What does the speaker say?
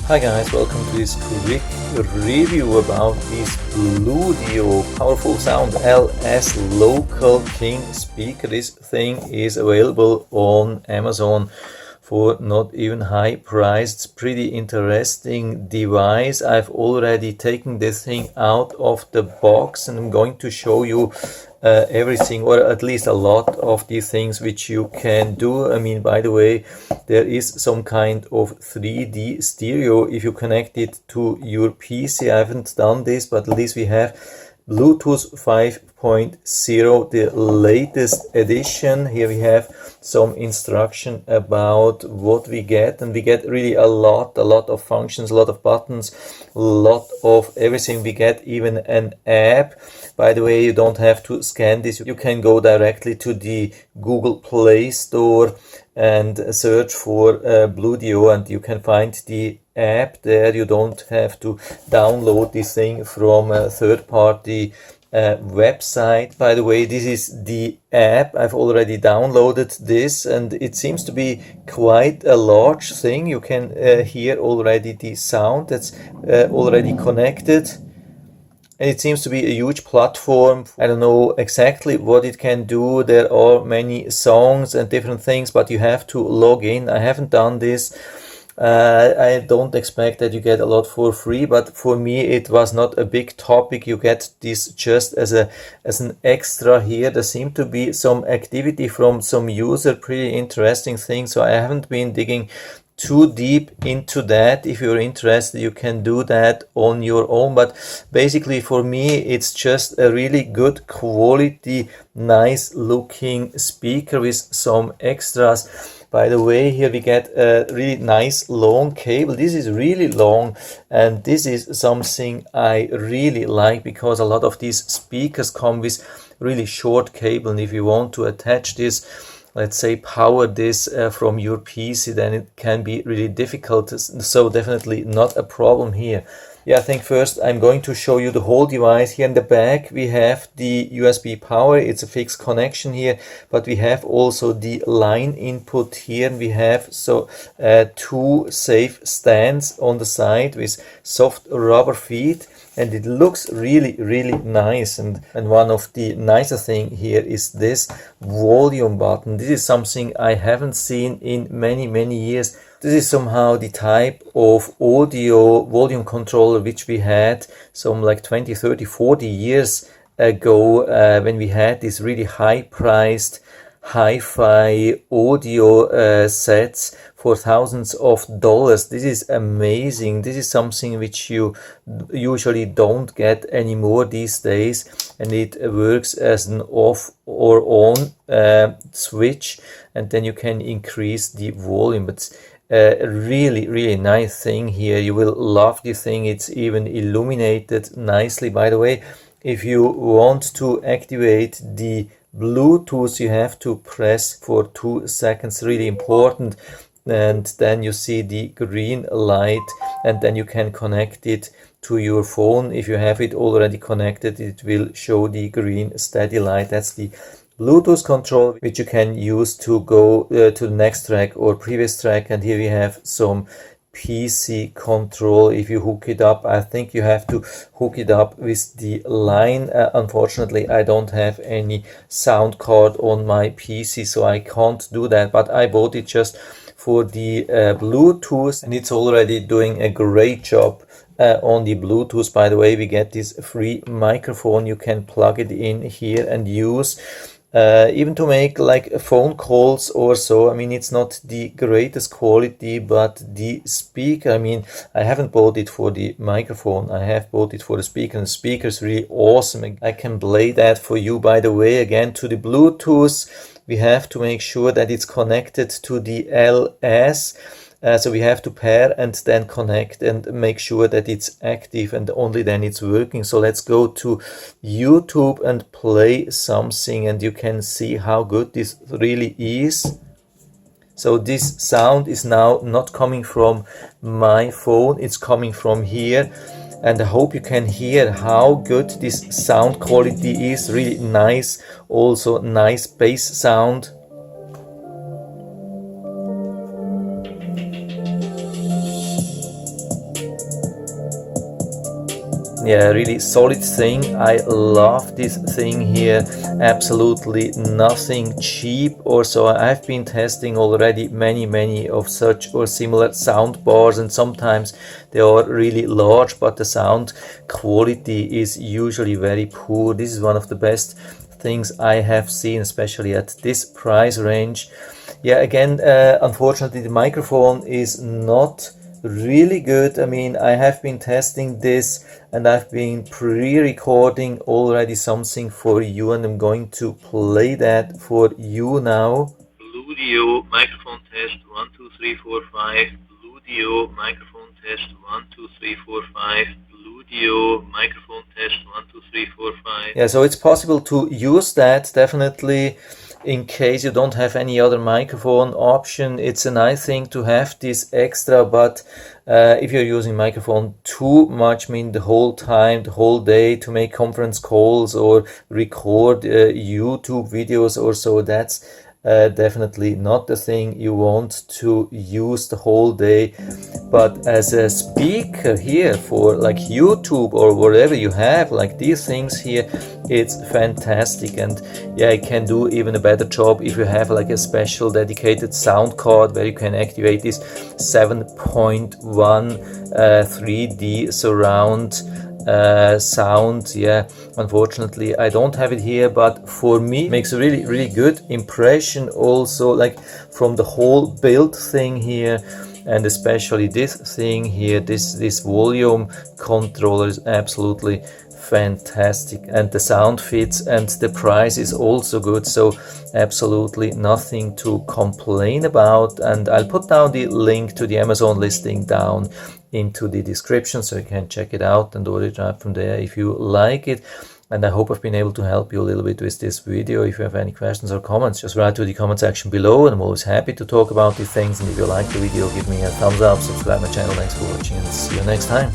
Hi guys, welcome to this quick review about this Bluedio Powerful Sound LS Local King speaker. This thing is available on Amazon for not even high priced. Pretty interesting device. I've already taken this thing out of the box and I'm going to show you everything, or at least a lot of these things which you can do. I mean, by the way, there is some kind of 3D stereo if you connect it to your PC. I haven't done this, but at least we have Bluetooth 5.0, the latest edition. Here we have some instruction about what we get, and we get really a lot of functions, a lot of buttons, a lot of everything. We get even an app. By the way, you don't have to scan this. You can go directly to the Google Play Store and search for Bluedio, and you can find the app there. You don't have to download this thing from a third-party website. By the way, this is the app. I've already downloaded this and it seems to be quite a large thing. You can hear already the sound that's already connected. And it seems to be a huge platform. I don't know exactly what it can do. There are many songs and different things, but you have to log in. I haven't done this. I don't expect that you get a lot for free, but for me it was not a big topic. You get this just as an extra here. There seemed to be some activity from some user, pretty interesting thing. So I haven't been digging too deep into that. If you're interested, you can do that on your own, but basically for me it's just a really good quality, nice looking speaker with some extras. By the way, here we get a really nice long cable. This is really long, and this is something I really like because a lot of these speakers come with really short cable, and if you want to attach this, let's say power this from your PC, then it can be really difficult. So definitely not a problem here. Yeah, I think first I'm going to show you the whole device. Here in the back we have the USB power. It's a fixed connection here, but we have also the line input here. We have two safe stands on the side with soft rubber feet, and it looks really nice. And one of the nicer thing here is this volume button. This is something I haven't seen in many years. This is somehow the type of audio volume controller which we had some like 20, 30, 40 years ago when we had these really high priced hi-fi audio sets for thousands of dollars. This is amazing. This is something which you usually don't get anymore these days, and it works as an off or on switch, and then you can increase the volume. But a really nice thing here. You will love the thing. It's even illuminated nicely. By the way, if you want to activate the Bluetooth, you have to press for 2 seconds, really important, and then you see the green light, and then you can connect it to your phone. If you have it already connected, it will show the green steady light. That's the Bluetooth control which you can use to go to the next track or previous track. And here we have some PC control. If you hook it up, I think you have to hook it up with the line. Unfortunately, I don't have any sound card on my PC, so I can't do that, but I bought it just for the Bluetooth, and it's already doing a great job on the Bluetooth. By the way, we get this free microphone. You can plug it in here and use even to make like phone calls or so. I mean, it's not the greatest quality, but the speaker, I mean, I haven't bought it for the microphone, I have bought it for the speaker, and the speaker is really awesome. I can play that for you. By the way, again, to the Bluetooth, we have to make sure that it's connected to the LS. So we have to pair and then connect and make sure that it's active, and only then it's working. So let's go to YouTube and play something, and you can see how good this really is. So this sound is now not coming from my phone, it's coming from here. And I hope you can hear how good this sound quality is. Really nice, also nice bass sound. yeah, really solid thing. I love this thing here. Absolutely nothing cheap or so. I've been testing already many of such or similar sound bars, and sometimes they are really large, but the sound quality is usually very poor. This is one of the best things I have seen, especially at this price range. Yeah, again, unfortunately the microphone is not really good. I mean, I have been testing this and I've been pre-recording already something for you, and I'm going to play that for you now. Bluedio microphone test 1 2 3 4 5. Bluedio microphone test 1 2 3 4 5. Bluedio microphone test 1 2 3 4 5. Yeah, so it's possible to use that definitely. In case you don't have any other microphone option, it's a nice thing to have this extra, but if you're using microphone too much, I mean the whole time, the whole day, to make conference calls or record YouTube videos or so, that's definitely not the thing you want to use the whole day. But as a speaker here for like YouTube or whatever you have, like these things here, it's fantastic. And yeah, it can do even a better job if you have like a special dedicated sound card where you can activate this 7.1 3D surround sound. Yeah, unfortunately I don't have it here, but for me it makes a really good impression also, like from the whole build thing here, and especially this thing here, this volume controller is absolutely fantastic, and the sound fits, and the price is also good, so absolutely nothing to complain about. And I'll put down the link to the Amazon listing down into the description, so you can check it out and order it right from there if you like it. And I hope I've been able to help you a little bit with this video. If you have any questions or comments, just write to the comment section below, and I'm always happy to talk about these things. And if you like the video, give me a thumbs up, subscribe my channel. Thanks for watching, and see you next time.